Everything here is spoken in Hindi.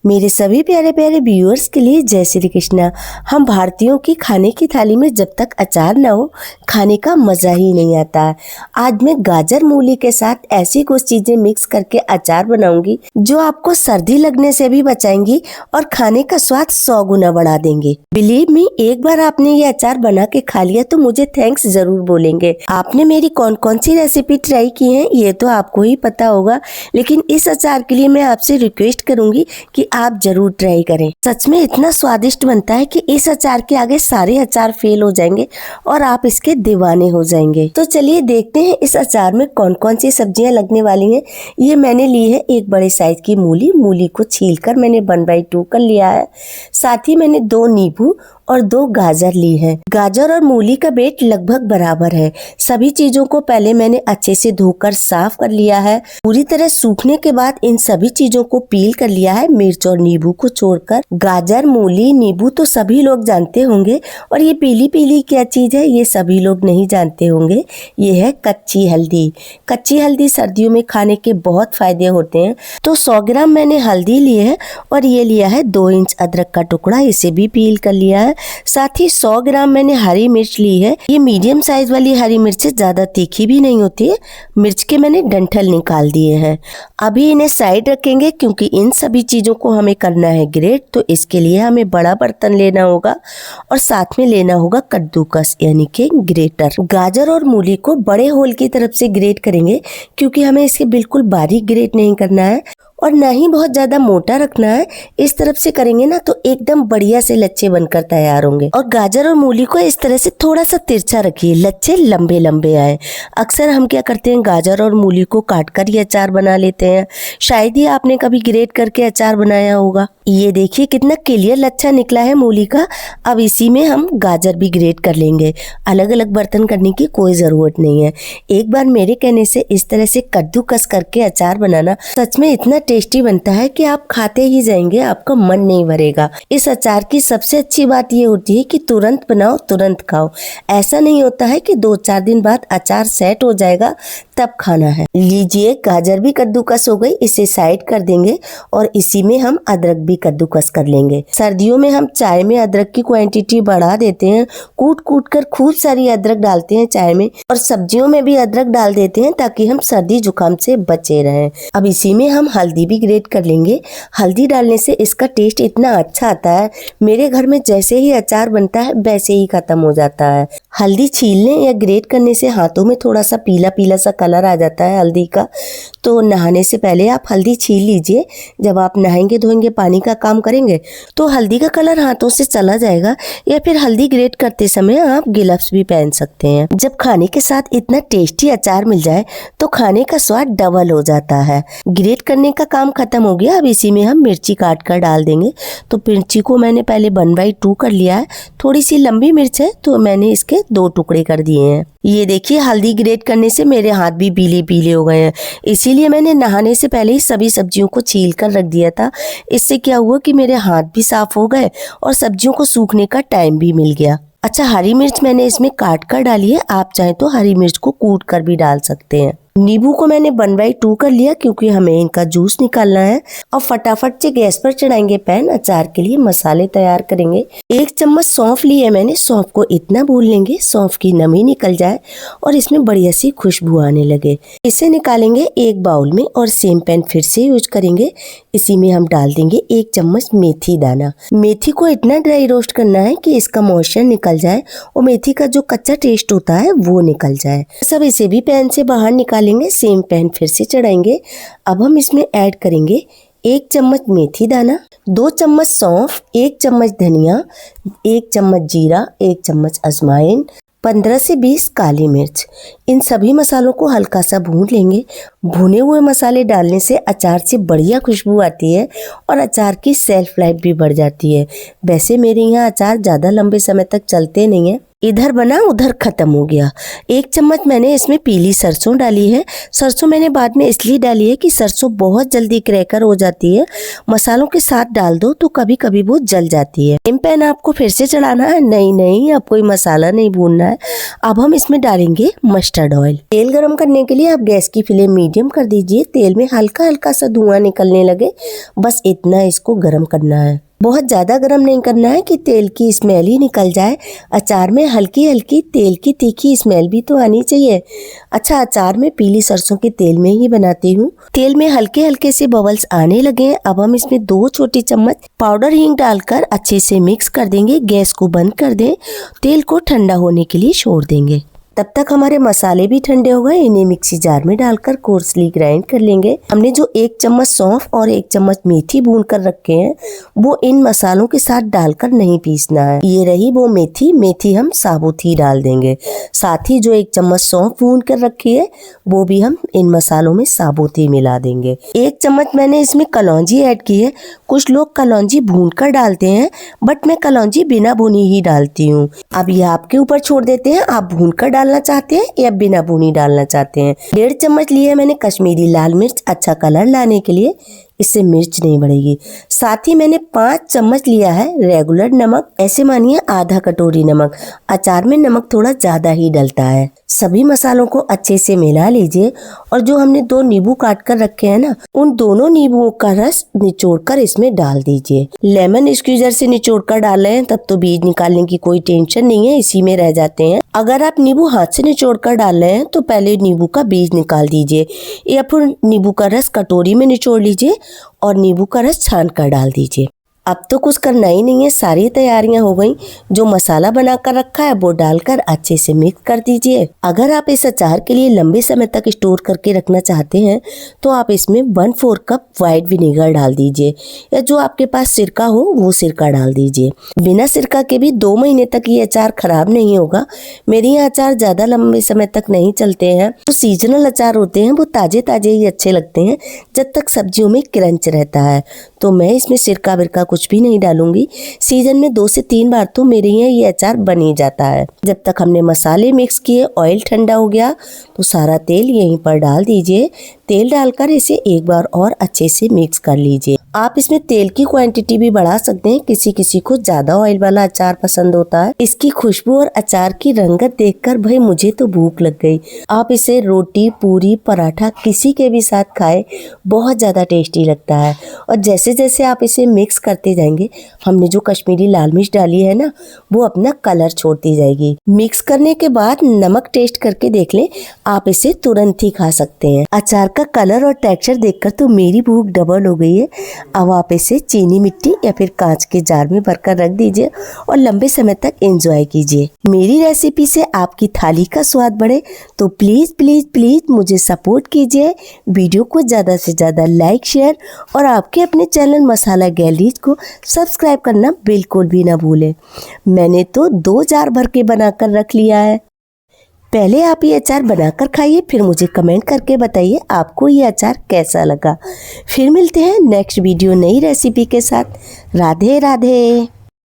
मेरे सभी प्यारे प्यारे व्यूअर्स के लिए जय श्री कृष्णा। हम भारतीयों की खाने की थाली में जब तक अचार ना हो खाने का मज़ा ही नहीं आता। आज मैं गाजर मूली के साथ ऐसी कुछ चीज़ें मिक्स करके अचार बनाऊंगी जो आपको सर्दी लगने से भी बचाएंगी और खाने का स्वाद 100 गुना बढ़ा देंगे। बिलीव मी, एक बार आपने ये अचार बना के खा लिया तो मुझे थैंक्स जरूर बोलेंगे। आपने मेरी कौन कौन सी रेसिपी ट्राई की है ये तो आपको ही पता होगा, लेकिन इस अचार के लिए मैं आपसे रिक्वेस्ट करूंगी कि आप जरूर ट्राई करें। सच में इतना स्वादिष्ट बनता है कि इस अचार के आगे सारे अचार फेल हो जाएंगे और आप इसके दीवाने हो जाएंगे। तो चलिए देखते हैं इस अचार में कौन कौन सी सब्जियां लगने वाली हैं। ये मैंने ली है एक बड़े साइज की मूली को छीलकर मैंने 1/2 कर लिया है। साथ ही मैंने 2 नींबू और 2 गाजर ली है। गाजर और मूली का वेट लगभग बराबर है। सभी चीजों को पहले मैंने अच्छे से धोकर साफ कर लिया है। पूरी तरह सूखने के बाद इन सभी चीजों को पील कर लिया है, मिर्च और नींबू को छोड़कर। गाजर मूली नींबू तो सभी लोग जानते होंगे, और ये पीली पीली क्या चीज है ये सभी लोग नहीं जानते होंगे। ये है कच्ची हल्दी। कच्ची हल्दी सर्दियों में खाने के बहुत फायदे होते हैं। तो 100 ग्राम मैंने हल्दी ली है और ये लिया है 2 इंच अदरक का टुकड़ा, इसे भी पील कर लिया है। साथ ही 100 ग्राम मैंने हरी मिर्च ली है। ये मीडियम साइज वाली हरी मिर्च ज्यादा तीखी भी नहीं होती है। मिर्च के मैंने डंठल निकाल दिए हैं। अभी इन्हें साइड रखेंगे क्योंकि इन सभी चीजों को हमें करना है ग्रेट। तो इसके लिए हमें बड़ा बर्तन लेना होगा और साथ में लेना होगा कद्दूकस यानी कि ग्रेटर। गाजर और मूली को बड़े होल की तरफ से ग्रेट करेंगे क्योंकि हमें इसे बिल्कुल बारीक ग्रेट नहीं करना है और ना ही बहुत ज्यादा मोटा रखना है। इस तरफ से करेंगे ना तो एकदम बढ़िया से लच्छे बनकर तैयार होंगे। और गाजर और मूली को इस तरह से थोड़ा सा तिरछा रखिए, लच्छे लंबे लंबे आए। अक्सर हम क्या करते हैं, गाजर और मूली को काट कर ही अचार बना लेते हैं। शायद ही आपने कभी ग्रेट करके अचार बनाया होगा। ये देखिए कितना क्लियर लच्छा निकला है मूली का। अब इसी में हम गाजर भी ग्रेट कर लेंगे। अलग अलग बर्तन करने की कोई जरूरत नहीं है। एक बार मेरे कहने से इस तरह से कद्दूकस करके अचार बनाना सच में इतना टेस्टी बनता है कि आप खाते ही जाएंगे, आपका मन नहीं भरेगा। इस अचार की सबसे अच्छी बात ये होती है कि तुरंत बनाओ तुरंत खाओ। ऐसा नहीं होता है कि 2-4 दिन बाद अचार सेट हो जाएगा तब खाना है। लीजिए गाजर भी कद्दूकस हो गई, इसे साइड कर देंगे और इसी में हम अदरक भी कद्दूकस कर लेंगे। सर्दियों में हम चाय में अदरक की क्वांटिटी बढ़ा देते हैं, कूट कूट कर खूब सारी अदरक डालते हैं चाय में, और सब्जियों में भी अदरक डाल देते हैं ताकि हम सर्दी जुकाम से बचे रहें। अब इसी में हम हल्दी भी ग्रेट कर लेंगे। हल्दी डालने से इसका टेस्ट इतना अच्छा आता है, मेरे घर में जैसे ही अचार बनता है वैसे ही खत्म हो जाता है। हल्दी छीलने या ग्रेट करने से हाथों में थोड़ा सा पीला पीला सा कलर आ जाता है हल्दी का, तो नहाने से पहले आप हल्दी छील लीजिए। जब आप नहाएंगे धोएंगे पानी का काम करेंगे तो हल्दी का कलर हाथों से चला जाएगा। या फिर हल्दी ग्रेट करते समय आप ग्लव्स भी पहन सकते हैं। जब खाने के साथ इतना टेस्टी अचार मिल जाए तो खाने का स्वाद डबल हो जाता है। ग्रेट करने का काम खत्म हो गया। अब इसी में हम मिर्ची काट कर डाल देंगे। तो मिर्ची को मैंने पहले 1/2 कर लिया है। थोड़ी सी लंबी मिर्च है तो मैंने इसके 2 टुकड़े कर दिए हैं। ये देखिए हल्दी ग्रेट करने से मेरे हाथ भी पीले पीले हो गए हैं, इसीलिए मैंने नहाने से पहले ही सभी सब्जियों को छील कर रख दिया था। इससे क्या हुआ कि मेरे हाथ भी साफ हो गए और सब्जियों को सूखने का टाइम भी मिल गया। अच्छा, हरी मिर्च मैंने इसमें काट कर डाली है, आप चाहें तो हरी मिर्च को कूट कर भी डाल सकते हैं। नींबू को मैंने 1/2 कर लिया क्योंकि हमें इनका जूस निकालना है। और फटाफट से गैस पर चढ़ाएंगे पैन। अचार के लिए मसाले तैयार करेंगे। 1 चम्मच सौंफ ली है मैंने। सौंफ को इतना भून लेंगे सौंफ की नमी निकल जाए और इसमें बढ़िया सी खुशबू आने लगे। इसे निकालेंगे एक बाउल में और सेम पैन फिर से यूज करेंगे। इसी में हम डाल देंगे 1 चम्मच मेथी दाना। मेथी को इतना ड्राई रोस्ट करना है कि इसका मॉइस्चर निकल जाए और मेथी का जो कच्चा टेस्ट होता है वो निकल जाए। सब इसे भी पैन से बाहर निकालेंगे। सेम पैन फिर से चढ़ाएंगे। अब हम इसमें ऐड करेंगे 1 चम्मच मेथी दाना, 2 चम्मच सौंफ, 1 चम्मच धनिया, 1 चम्मच जीरा, 1 चम्मच अजवाइन, 15 से 20 काली मिर्च। इन सभी मसालों को हल्का सा भून लेंगे। भुने हुए मसाले डालने से अचार से बढ़िया खुशबू आती है और अचार की सेल्फ लाइफ भी बढ़ जाती है। वैसे मेरे यहाँ अचार ज़्यादा लंबे समय तक चलते नहीं है, इधर बना उधर खत्म हो गया। 1 चम्मच मैंने इसमें पीली सरसों डाली है। सरसों मैंने बाद में इसलिए डाली है कि सरसों बहुत जल्दी क्रैकर हो जाती है, मसालों के साथ डाल दो तो कभी कभी वो जल जाती है। फ्लेम पैन आपको फिर से चढ़ाना है, नहीं अब कोई मसाला नहीं भूनना है। अब हम इसमें डालेंगे मस्टर्ड ऑयल। तेल गरम करने के लिए आप गैस की फ्लेम मीडियम कर दीजिए। तेल में हल्का हल्का सा धुआं निकलने लगे, बस इतना इसको गरम करना है। बहुत ज़्यादा गरम नहीं करना है कि तेल की स्मेल ही निकल जाए। अचार में हल्की हल्की तेल की तीखी स्मेल भी तो आनी चाहिए। अच्छा, अचार में पीली सरसों के तेल में ही बनाती हूँ। तेल में हल्के हल्के से बबल्स आने लगे हैं। अब हम इसमें 2 छोटी चम्मच पाउडर हींग डालकर अच्छे से मिक्स कर देंगे। गैस को बंद कर दें, तेल को ठंडा होने के लिए छोड़ देंगे। तब तक हमारे मसाले भी ठंडे हो गए। इन्हें मिक्सी जार में डालकर कोर्सली ग्राइंड कर लेंगे। हमने जो 1 चम्मच सौंफ और 1 चम्मच मेथी भून कर रखे हैं, वो इन मसालों के साथ डालकर नहीं पीसना है। ये रही वो मेथी हम साबुत ही डाल देंगे। साथ ही जो 1 चम्मच सौंफ भून कर रखी है, वो भी हम इन मसालों में साबुत ही मिला देंगे। 1 चम्मच मैंने इसमें कलौंजी ऐड की है। कुछ लोग कलौंजी भून कर डालते हैं, बट मैं कलौंजी बिना भुनी ही डालती हूँ। अब ये आपके ऊपर छोड़ देते हैं, आप भून कर डालना चाहते हैं या बिना भुनी डालना चाहते हैं। 1.5 चम्मच लिए मैंने कश्मीरी लाल मिर्च, अच्छा कलर लाने के लिए। इससे मिर्च नहीं बढ़ेगी। साथ ही मैंने 5 चम्मच लिया है रेगुलर नमक, ऐसे मानिए आधा कटोरी नमक। अचार में नमक थोड़ा ज्यादा ही डलता है। सभी मसालों को अच्छे से मिला लीजिए और जो हमने 2 नींबू काट कर रखे हैं ना, उन दोनों नींबुओं का रस निचोड़ कर इसमें डाल दीजिए। लेमन स्क्वीजर से निचोड़ कर डाल रहे हैं तब तो बीज निकालने की कोई टेंशन नहीं है, इसी में रह जाते हैं। अगर आप नींबू हाथ से निचोड़ कर डाल रहे हैं तो पहले नींबू का बीज निकाल दीजिए या फिर नींबू का रस कटोरी में निचोड़ लीजिए और नींबू का रस छान कर डाल दीजिए। अब तो कुछ करना ही नहीं है, सारी तैयारियां हो गई। जो मसाला बनाकर रखा है वो डालकर अच्छे से मिक्स कर दीजिए। अगर आप इस अचार के लिए लंबे समय तक स्टोर करके रखना चाहते हैं तो आप इसमें 1/4 कप व्हाइट विनेगर डाल दीजिए या जो आपके पास सिरका हो वो सिरका डाल दीजिए। बिना सिरका के भी 2 महीने तक ये अचार खराब नहीं होगा। मेरे यहाँ अचार ज्यादा लंबे समय तक नहीं चलते हैं। जो सीजनल अचार होते हैं वो ताजे ताजे ही अच्छे लगते हैं जब तक सब्जियों में क्रंच रहता है। तो मैं इसमें सिरका बिरका कुछ भी नहीं डालूंगी। सीजन में 2 से 3 बार तो मेरे यहाँ ये अचार बन ही जाता है। जब तक हमने मसाले मिक्स किए, ऑयल ठंडा हो गया तो सारा तेल यहीं पर डाल दीजिए। तेल डालकर इसे एक बार और अच्छे से मिक्स कर लीजिए। आप इसमें तेल की क्वांटिटी भी बढ़ा सकते हैं। किसी किसी को ज्यादा ऑयल वाला अचार पसंद होता है। इसकी खुशबू और अचार की रंगत देखकर भाई मुझे तो भूख लग गई। आप इसे रोटी, पूरी, पराठा किसी के भी साथ खाए, बहुत ज्यादा टेस्टी लगता है। और जैसे जैसे आप इसे मिक्स करते जाएंगे, हमने जो कश्मीरी लाल मिर्च डाली है ना, वो अपना कलर छोड़ती जाएगी। मिक्स करने के बाद नमक टेस्ट करके देख लें, आप इसे तुरंत ही खा सकते हैं। अचार का कलर और टेक्सचर देखकर तो मेरी भूख डबल हो गई है। अब आप इसे चीनी मिट्टी या फिर कांच के जार में भरकर रख दीजिए और लंबे समय तक एंजॉय कीजिए। मेरी रेसिपी से आपकी थाली का स्वाद बढ़े तो प्लीज प्लीज प्लीज मुझे सपोर्ट कीजिए। वीडियो को ज्यादा से ज्यादा लाइक, शेयर और आपके अपने चैनल मसाला गैलरीज को सब्सक्राइब करना बिल्कुल भी ना भूलें। मैंने तो 2 जार भर के बनाकर रख लिया है। पहले आप ये अचार बनाकर खाइए, फिर मुझे कमेंट करके बताइए आपको ये अचार कैसा लगा। फिर मिलते हैं नेक्स्ट वीडियो नई रेसिपी के साथ। राधे राधे।